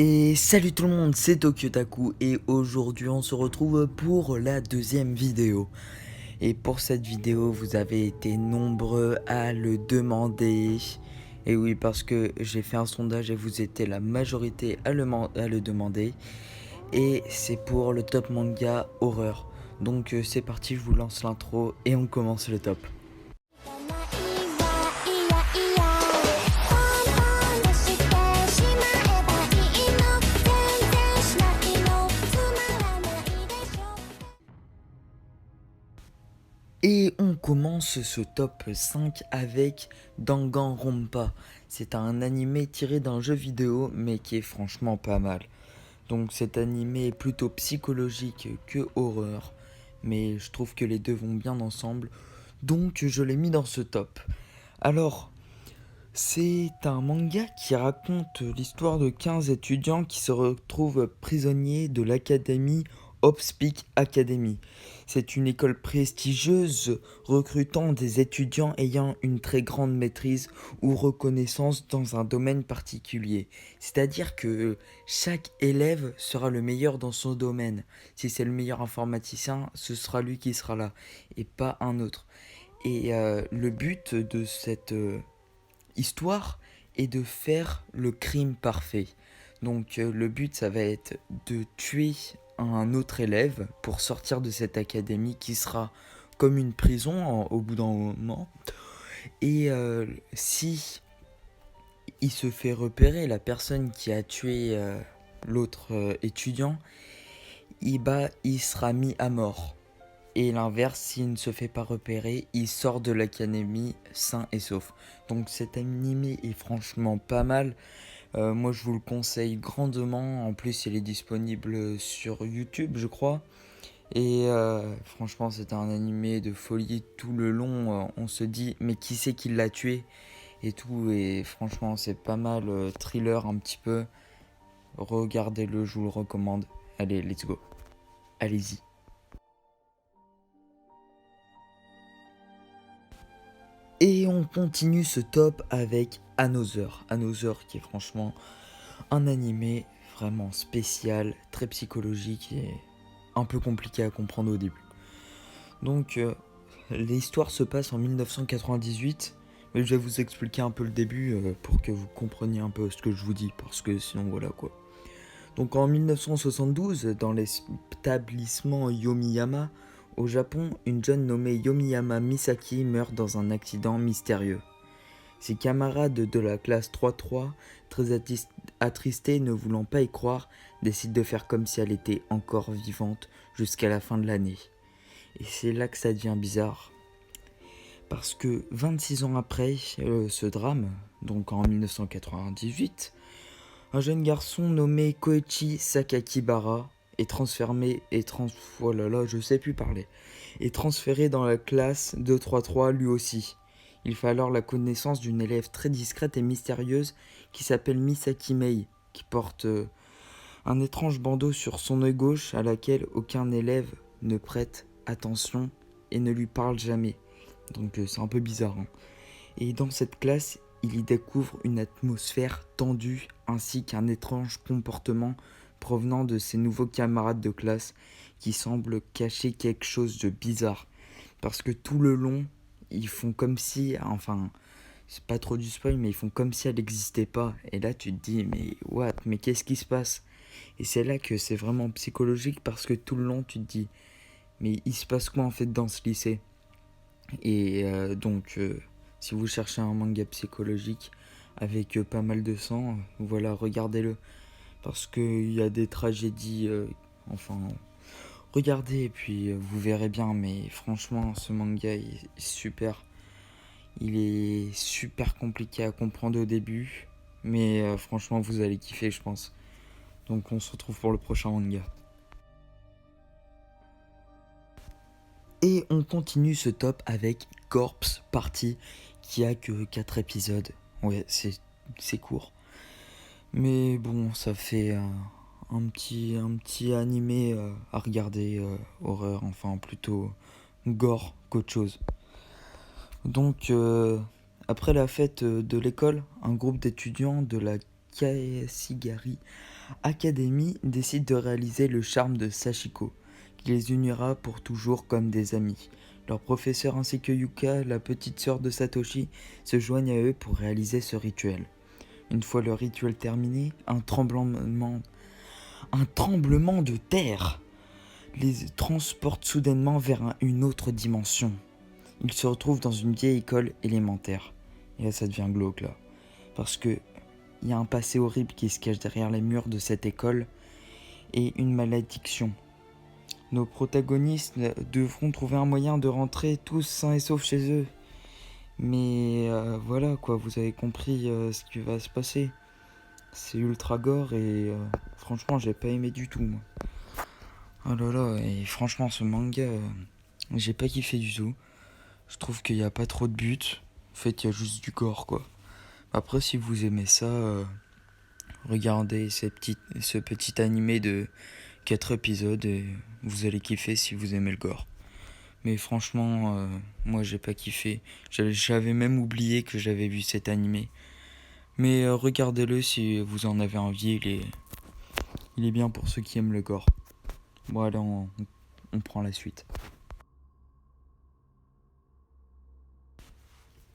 Et salut tout le monde, c'est Tokyotaku et aujourd'hui on se retrouve pour la deuxième vidéo. Et pour cette vidéo, vous avez été nombreux à le demander. Et oui, parce que j'ai fait un sondage et vous étiez la majorité à le demander. Et c'est pour le top manga horreur. Donc c'est parti, je vous lance l'intro et on commence le top. Et on commence ce top 5 avec Danganronpa. C'est un animé tiré d'un jeu vidéo mais qui est franchement pas mal. Donc cet animé est plutôt psychologique que horreur. Mais je trouve que les deux vont bien ensemble. Donc je l'ai mis dans ce top. Alors, c'est un manga qui raconte l'histoire de 15 étudiants qui se retrouvent prisonniers de l'académie Hopspeak Academy. C'est une école prestigieuse recrutant des étudiants ayant une très grande maîtrise ou reconnaissance dans un domaine particulier. C'est-à-dire que chaque élève sera le meilleur dans son domaine. Si c'est le meilleur informaticien, ce sera lui qui sera là et pas un autre. Et le but de cette histoire est de faire le crime parfait. Donc le but ça va être de tuer un autre élève pour sortir de cette académie qui sera comme une prison au bout d'un moment. Et si il se fait repérer, la personne qui a tué l'autre étudiant, il sera mis à mort. Et l'inverse, s'il ne se fait pas repérer, il sort de l'académie sain et sauf. Donc cet animé est franchement pas mal. Moi je vous le conseille grandement. En plus il est disponible sur YouTube je crois. Et franchement c'est un animé de folie tout le long. On se dit mais qui c'est qui l'a tué et tout. Et franchement c'est pas mal, thriller un petit peu. Regardez-le, je vous le recommande. Allez, let's go. Allez-y. Et on continue ce top avec Another. Another qui est franchement un animé vraiment spécial, très psychologique et un peu compliqué à comprendre au début. Donc l'histoire se passe en 1998, mais je vais vous expliquer un peu le début pour que vous compreniez un peu ce que je vous dis, parce que sinon voilà quoi. Donc en 1972, dans l'établissement Yomiyama, au Japon, une jeune nommée Yomiyama Misaki meurt dans un accident mystérieux. Ses camarades de la classe 3-3, très attristés, ne voulant pas y croire, décident de faire comme si elle était encore vivante jusqu'à la fin de l'année. Et c'est là que ça devient bizarre. Parce que 26 ans après ce drame, donc en 1998, un jeune garçon nommé Koichi Sakakibara est oh là là, je sais plus parler, est transféré dans la classe 233 lui aussi. Il fait alors la connaissance d'une élève très discrète et mystérieuse qui s'appelle Misaki Mei, qui porte un étrange bandeau sur son œil gauche à laquelle aucun élève ne prête attention et ne lui parle jamais. Donc c'est un peu bizarre, hein. Et dans cette classe, il y découvre une atmosphère tendue ainsi qu'un étrange comportement provenant de ses nouveaux camarades de classe qui semblent cacher quelque chose de bizarre. Parce que tout le long, ils font comme si, enfin, c'est pas trop du spoil, mais ils font comme si elle n'existait pas. Et là, tu te dis, mais what, mais qu'est-ce qui se passe? Et c'est là que c'est vraiment psychologique parce que tout le long, tu te dis, mais il se passe quoi en fait dans ce lycée? Et si vous cherchez un manga psychologique avec pas mal de sang, voilà, regardez-le. Parce qu'il y a des tragédies, enfin, regardez et puis vous verrez bien. Mais franchement, ce manga est super. Il est super compliqué à comprendre au début. Mais franchement, vous allez kiffer, je pense. Donc on se retrouve pour le prochain manga. Et on continue ce top avec Corpse Party, qui a que 4 épisodes. Ouais, c'est court. Mais bon, ça fait un petit animé à regarder, horreur, enfin plutôt gore qu'autre chose. Donc, après la fête de l'école, un groupe d'étudiants de la Kashigari Academy décide de réaliser le charme de Sachiko, qui les unira pour toujours comme des amis. Leur professeur ainsi que Yuka, la petite sœur de Satoshi, se joignent à eux pour réaliser ce rituel. Une fois le rituel terminé, un tremblement de terre les transporte soudainement vers une autre dimension. Ils se retrouvent dans une vieille école élémentaire. Et là, ça devient glauque, là. Parce que il y a un passé horrible qui se cache derrière les murs de cette école et une malédiction. Nos protagonistes devront trouver un moyen de rentrer tous sains et saufs chez eux. Mais voilà, quoi, vous avez compris ce qui va se passer. C'est ultra gore et franchement, j'ai pas aimé du tout, moi. Oh là là, et franchement, ce manga, j'ai pas kiffé du tout. Je trouve qu'il y a pas trop de buts. En fait, il y a juste du gore, quoi. Après, si vous aimez ça, regardez ce petit animé de 4 épisodes et vous allez kiffer si vous aimez le gore. Mais franchement, moi j'ai pas kiffé. J'avais même oublié que j'avais vu cet animé. Mais regardez-le si vous en avez envie, il est bien pour ceux qui aiment le gore. Bon, allez, on prend la suite.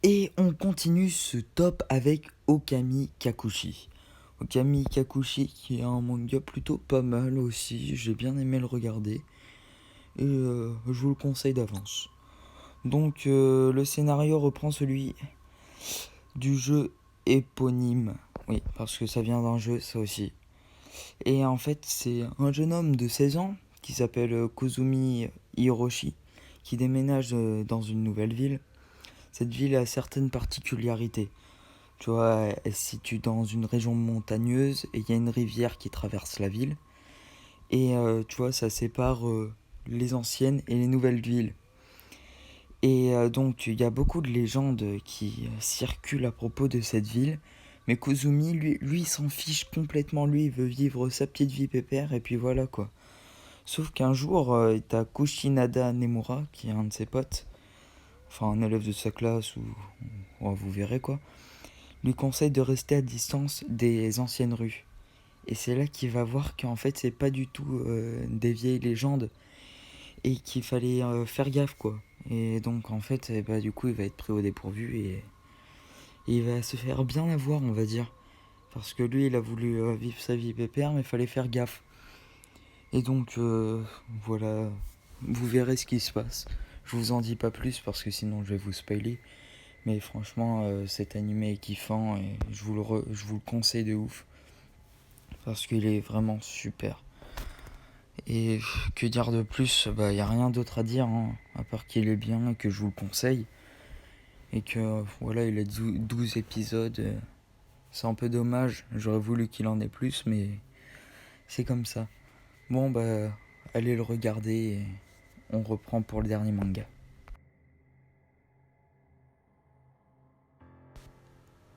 Et on continue ce top avec Okami Kakushi. Okami Kakushi qui est un manga plutôt pas mal aussi, j'ai bien aimé le regarder. Et je vous le conseille d'avance. Donc le scénario reprend celui du jeu éponyme. Oui, parce que ça vient d'un jeu, ça aussi. Et en fait, c'est un jeune homme de 16 ans qui s'appelle Kozumi Hiroshi qui déménage dans une nouvelle ville. Cette ville a certaines particularités. Tu vois, elle se situe dans une région montagneuse et il y a une rivière qui traverse la ville. Et tu vois, ça sépare les anciennes et les nouvelles villes. Et donc, il y a beaucoup de légendes qui circulent à propos de cette ville. Mais Kozumi, lui s'en fiche complètement. Lui, il veut vivre sa petite vie pépère et puis voilà quoi. Sauf qu'un jour, t'as Kushinada Nemura, qui est un de ses potes, enfin un élève de sa classe, ou vous verrez quoi, lui conseille de rester à distance des anciennes rues. Et c'est là qu'il va voir qu'en fait, c'est pas du tout des vieilles légendes et qu'il fallait faire gaffe quoi. Et donc en fait, bah, du coup, il va être pris au dépourvu et il va se faire bien avoir, on va dire. Parce que lui, il a voulu vivre sa vie pépère, mais il fallait faire gaffe. Et donc, voilà, vous verrez ce qui se passe. Je vous en dis pas plus parce que sinon je vais vous spoiler. Mais franchement, cet animé est kiffant et je vous le conseille de ouf. Parce qu'il est vraiment super. Et que dire de plus, bah y a rien d'autre à dire, hein, à part qu'il est bien et que je vous le conseille. Et que voilà, il a 12 épisodes. C'est un peu dommage, j'aurais voulu qu'il en ait plus, mais c'est comme ça. Bon bah, allez le regarder et on reprend pour le dernier manga.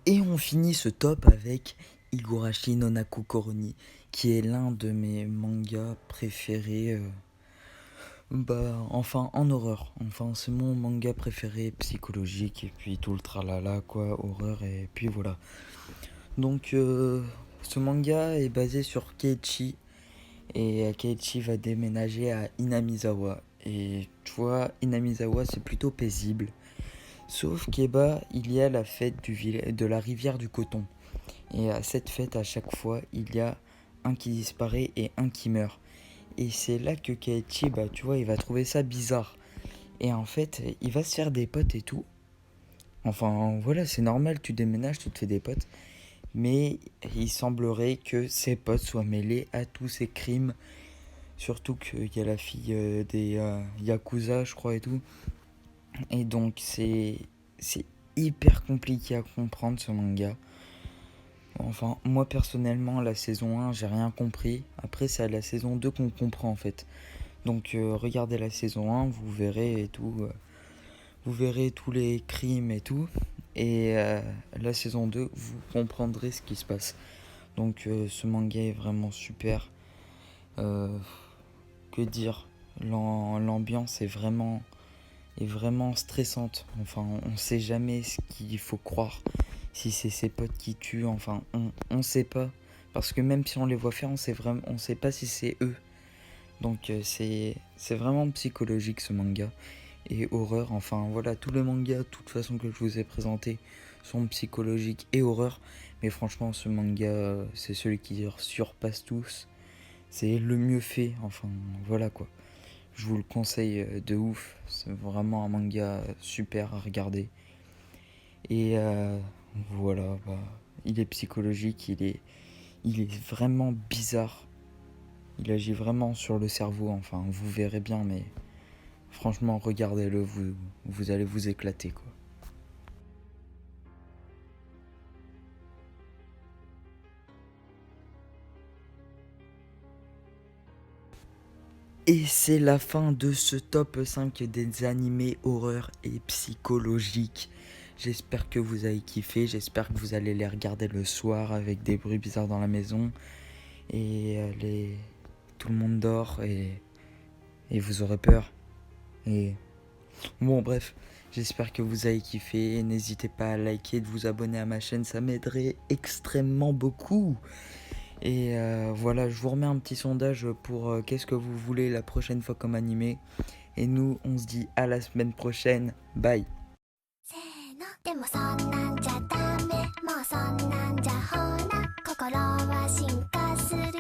Et on finit ce top avec Higurashi no Naku Koroni, qui est l'un de mes mangas préférés. Enfin en horreur. Enfin, c'est mon manga préféré psychologique et puis tout le tralala quoi, horreur et puis voilà. Donc ce manga est basé sur Keiichi et Keiichi va déménager à Inamizawa. Et tu vois, Inamizawa c'est plutôt paisible. Sauf qu'Eba, il y a la fête de la rivière du coton. Et à cette fête, à chaque fois, il y a un qui disparaît et un qui meurt. Et c'est là que Keiichi, bah, tu vois, il va trouver ça bizarre. Et en fait, il va se faire des potes et tout. Enfin, voilà, c'est normal, tu déménages, tu te fais des potes. Mais il semblerait que ses potes soient mêlés à tous ces crimes. Surtout qu'il y a la fille des Yakuza, je crois, et tout. Et donc, c'est hyper compliqué à comprendre ce manga. Enfin, moi personnellement, la saison 1, j'ai rien compris. Après, c'est à la saison 2 qu'on comprend en fait. Donc, regardez la saison 1, vous verrez et tout. Vous verrez tous les crimes et tout. Et la saison 2, vous comprendrez ce qui se passe. Donc, ce manga est vraiment super. Que dire, l'ambiance est vraiment stressante. Enfin, on sait jamais ce qu'il faut croire. si c'est ses potes qui tuent, enfin, on sait pas. Parce que même si on les voit faire, on sait pas si c'est eux. Donc c'est vraiment psychologique ce manga. Et horreur, enfin voilà, tous les mangas, de toute façon que je vous ai présenté, sont psychologiques et horreur. Mais franchement, ce manga, c'est celui qui surpasse tous. C'est le mieux fait, enfin voilà quoi. Je vous le conseille de ouf. C'est vraiment un manga super à regarder. Et voilà, bah, il est psychologique, il est vraiment bizarre. Il agit vraiment sur le cerveau, enfin vous verrez bien, mais franchement regardez-le, vous allez vous éclater quoi. Et c'est la fin de ce top 5 des animés horreur et psychologiques. J'espère que vous avez kiffé, j'espère que vous allez les regarder le soir avec des bruits bizarres dans la maison. Et tout le monde dort et vous aurez peur. Et bon bref, j'espère que vous avez kiffé. N'hésitez pas à liker, de vous abonner à ma chaîne, ça m'aiderait extrêmement beaucoup. Et voilà, je vous remets un petit sondage pour qu'est-ce que vous voulez la prochaine fois comme animé. Et nous, on se dit à la semaine prochaine. Bye. でもそんなんじゃダメもうそんなんじゃほら心は進化する